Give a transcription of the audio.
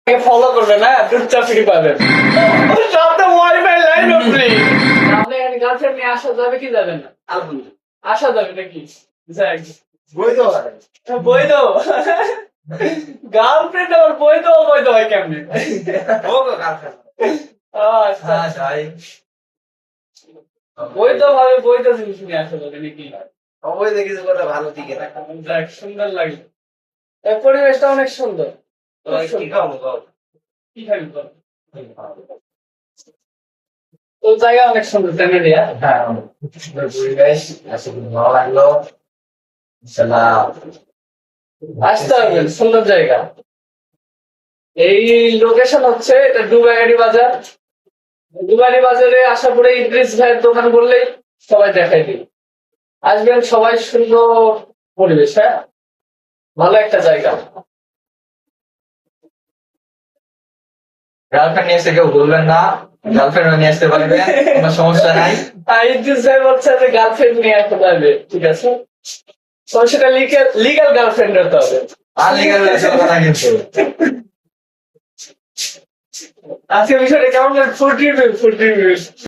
Follow করবে না চুপচাপ ফ্রি পাবেন সাথে ওয়াইফাই লাইন ফ্রি। আপনি এখানে গার্লফ্রেন্ড নিয়ে আসা যাবে কি যাবে না? আসা যাবে নাকি? যাই বৈধ হয়। বৈধ গার্লফ্রেন্ড আবার বৈধ অবৈধ হয় কেমনে? আচ্ছা বৈধ ভাবে বৈধ জিনিস নিয়ে আসা যাবে নাকি? অবৈধ কিছু কথা ভালো দিকে না। যাক সুন্দর লাগলো। এই পরিবেশটা অনেক সুন্দর। কি খাবো বল? কি খাবি বল? তো জায়গা অনেক সুন্দর তাই না রিয়া? হ্যাঁ, সুন্দর পরিবেশ, আসলে ভালো লাগলো। ইনশাআল্লাহ আসতে হবে সুন্দর জায়গা। এই লোকেশন হচ্ছে এটা ডুবাগাড়ি বাজার। ডুবাগাড়ি বাজারে আসার পরে ইদ্রিস ভাইয়ের দোকান বললেই সবাই দেখাই দিবে। আসবেন সবাই, সুন্দর পরিবেশ, হ্যাঁ ভালো একটা জায়গা। গার্লফ্রেন্ড নিয়ে এসে কেউ বলবেন না, গার্লফ্রেন্ড নিয়ে আসতে পারবেন, কোনো সমস্যা নাই। আর ইদ্রিস ভাই বলছে যে গার্লফ্রেন্ড নিয়ে আসতে পারবে, ঠিক আছে। তো সেটা লিগ্যাল গার্লফ্রেন্ড হতে হবে। আনলিগাল চলবে না কিন্তু। আজকে বিষয়টা কেমন? Food review